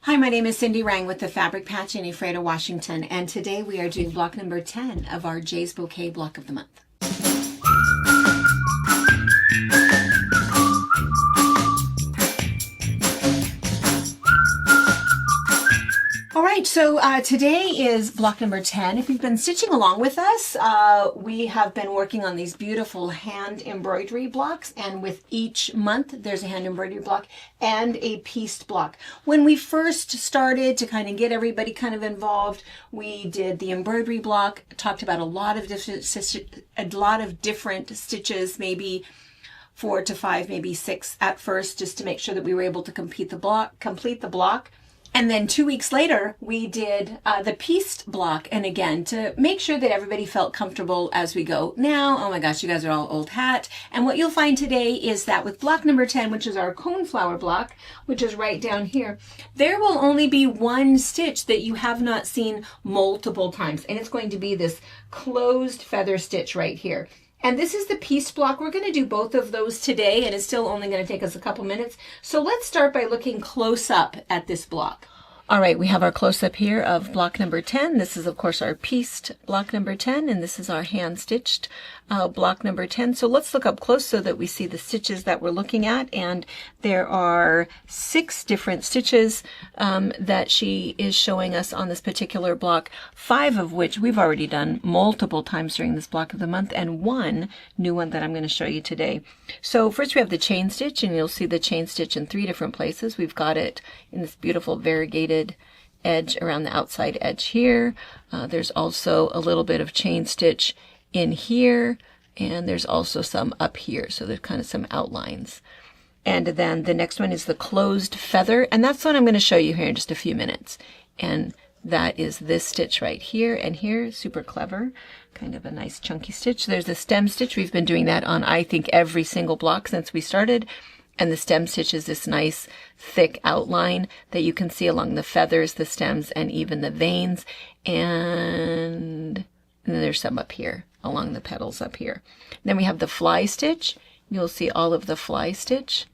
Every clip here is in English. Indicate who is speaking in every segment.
Speaker 1: Hi, my name is Cindy Rang with the Fabric Patch in Ephrata, Washington, and today we are doing block number 10 of our Jaye's Bouquet block of the month. All right, so today is block number 10. If you've been stitching along with us, we have been working on these beautiful hand embroidery blocks, and with each month there's a hand embroidery block and a pieced block. When we first started to kind of get everybody kind of involved, we did the embroidery block, talked about a lot of different stitches, maybe 4 to 5, maybe 6 at first, just to make sure that we were able to complete the block. And then 2 weeks later, we did the pieced block. And again, to make sure that everybody felt comfortable as we go. Now, oh my gosh, you guys are all old hat. And what you'll find today is that with block number 10, which is our coneflower block, which is right down here, there will only be one stitch that you have not seen multiple times. And it's going to be this closed feather stitch right here. And this is the piece block. We're going to do both of those today, and it's still only going to take us a couple minutes. So let's start by looking close up at this block. All right, we have our close-up here of block number 10. This is, of course, our pieced block number 10, and this is our hand-stitched block number 10. So let's look up close so that we see the stitches that we're looking at. And there are 6 different stitches that she is showing us on this particular block, 5 of which we've already done multiple times during this block of the month, and 1 new one that I'm going to show you today. So first we have the chain stitch, and you'll see the chain stitch in 3 different places. We've got it in this beautiful variegated edge around the outside edge here. There's also a little bit of chain stitch in here, and there's also some up here, so there's kind of some outlines. And then the next one is the closed feather, and that's what I'm going to show you here in just a few minutes. And that is this stitch right here and here. Super clever, kind of a nice chunky stitch. There's the stem stitch. We've been doing that on, I think, every single block since we started. And the stem stitch is this nice thick outline that you can see along the feathers, the stems, and even the veins. And then there's some up here along the petals up here. Then we have the fly stitch. You'll see all of the fly stitch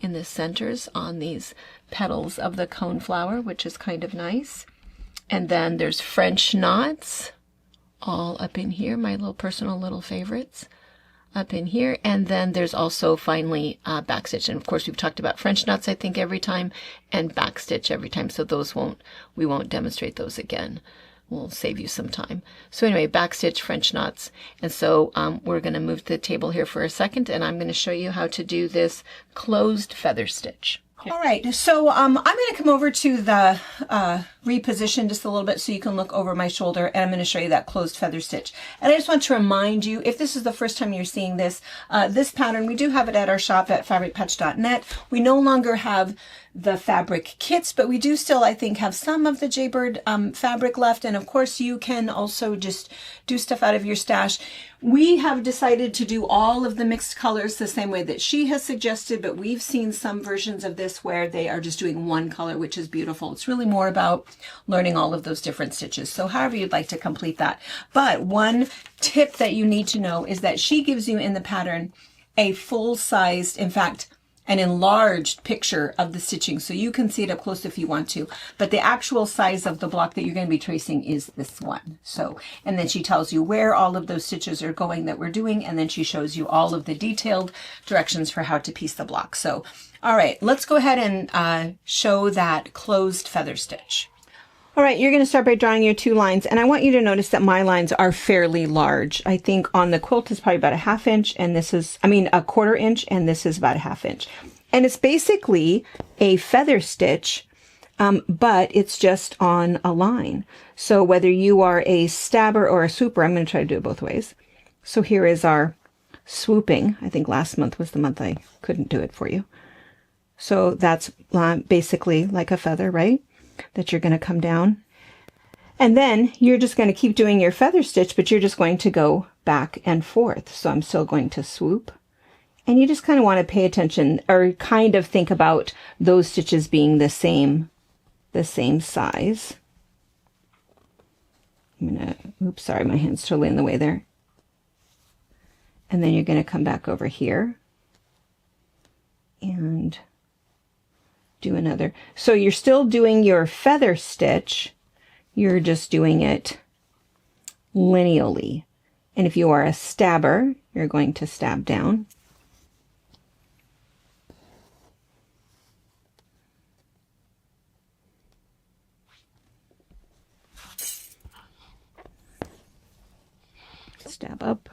Speaker 1: in the centers on these petals of the coneflower, which is kind of nice. And then there's French knots all up in here, my little personal little favorites. Up in here, and then there's also finally backstitch, and of course we've talked about French knots I think every time, and backstitch every time, so we won't demonstrate those again. We'll save you some time. So anyway, backstitch, French knots, and so we're going to move the table here for a second, and I'm going to show you how to do this closed feather stitch. All right, so I'm going to come over to the reposition just a little bit so you can look over my shoulder, and I'm going to show you that closed feather stitch. And I just want to remind you, if this is the first time you're seeing this, this pattern, we do have it at our shop at fabricpatch.net. We no longer have the fabric kits, but we do still, I think, have some of the Jaybird fabric left. And of course, you can also just do stuff out of your stash. We have decided to do all of the mixed colors the same way that she has suggested, but we've seen some versions of this where they are just doing one color, which is beautiful. It's really more about learning all of those different stitches. So however you'd like to complete that. But one tip that you need to know is that she gives you in the pattern a full-sized, in fact, an enlarged picture of the stitching, so you can see it up close if you want to, but the actual size of the block that you're going to be tracing is this one. So, and then she tells you where all of those stitches are going that we're doing, and then she shows you all of the detailed directions for how to piece the block. So, all right, let's go ahead and show that closed feather stitch. All right, you're going to start by drawing your 2 lines, and I want you to notice that my lines are fairly large. I think on the quilt is probably about a 1/2 inch, and this is, a 1/4 inch, and this is about a 1/2 inch. And it's basically a feather stitch, but it's just on a line. So whether you are a stabber or a swooper, I'm going to try to do it both ways. So here is our swooping. I think last month was the month I couldn't do it for you. So that's basically like a feather, right? That you're going to come down. And then you're just going to keep doing your feather stitch, but you're just going to go back and forth. So I'm still going to swoop. And you just kind of want to pay attention or kind of think about those stitches being the same size. I'm going to, oops, sorry, my hand's totally in the way there. And then you're going to come back over here and do another. So you're still doing your feather stitch. You're just doing it lineally. And if you are a stabber, you're going to stab down. Stab up.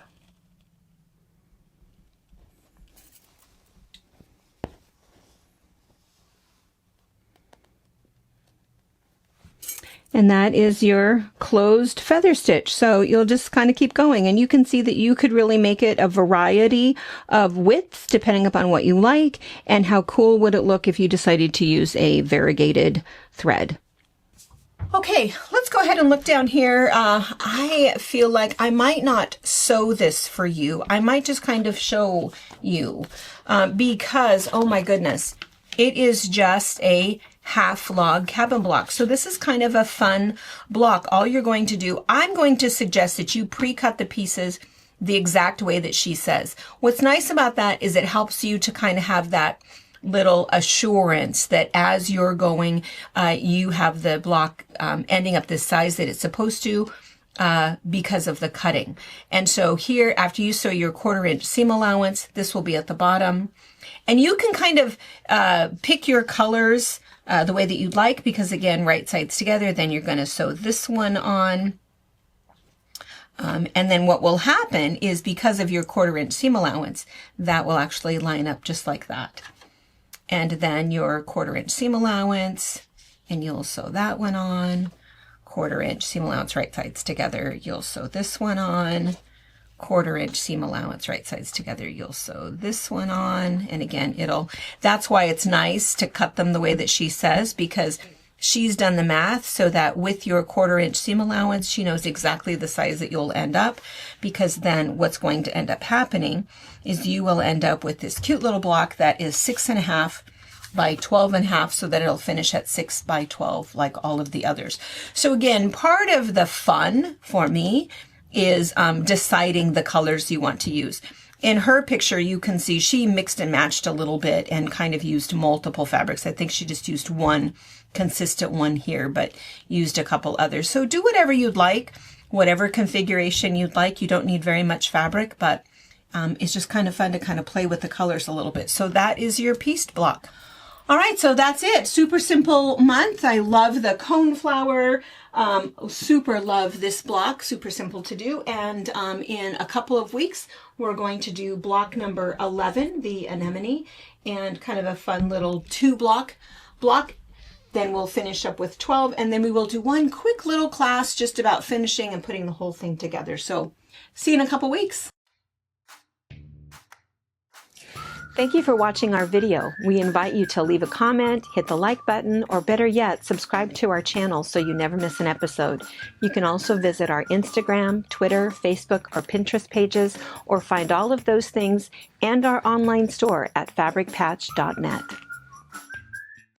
Speaker 1: And that is your closed feather stitch. So you'll just kind of keep going, and you can see that you could really make it a variety of widths depending upon what you like, and how cool would it look if you decided to use a variegated thread. Okay, let's go ahead and look down here. I feel like I might not sew this for you. I might just kind of show you because, oh my goodness, it is just a half log cabin block. So this is kind of a fun block. All you're going to do, I'm going to suggest that you pre-cut the pieces the exact way that she says. What's nice about that is it helps you to kind of have that little assurance that as you're going, you have the block ending up the size that it's supposed to because of the cutting. And so here, after you sew your 1/4 inch seam allowance, this will be at the bottom. And you can kind of pick your colors the way that you'd like, because again, right sides together, then you're going to sew this one on. And then what will happen is, because of your 1/4 inch seam allowance, that will actually line up just like that. And then your 1/4 inch seam allowance, and you'll sew that one on. 1/4 inch seam allowance, right sides together, you'll sew this one on. 1/4 inch seam allowance, right sides together, you'll sew this one on. And again, that's why it's nice to cut them the way that she says, because she's done the math so that with your 1/4 inch seam allowance, she knows exactly the size that you'll end up, because then what's going to end up happening is you will end up with this cute little block that is 6.5 by 12.5, so that it'll finish at 6 by 12 like all of the others. So again, part of the fun for me is deciding the colors you want to use. In her picture, you can see she mixed and matched a little bit and kind of used multiple fabrics. I think she just used one consistent one here, but used a couple others. So do whatever you'd like, whatever configuration you'd like. You don't need very much fabric, but it's just kind of fun to kind of play with the colors a little bit. So that is your pieced block. All right, so that's it. Super simple month. I love the cone flower. Super love this block. Super simple to do. And in a couple of weeks, we're going to do block number 11, the anemone, and kind of a fun little 2-block block. Then we'll finish up with 12, and then we will do one quick little class just about finishing and putting the whole thing together. So see you in a couple weeks. Thank you for watching our video. We invite you to leave a comment, hit the like button, or better yet, subscribe to our channel so you never miss an episode. You can also visit our Instagram, Twitter, Facebook, or Pinterest pages, or find all of those things and our online store at fabricpatch.net.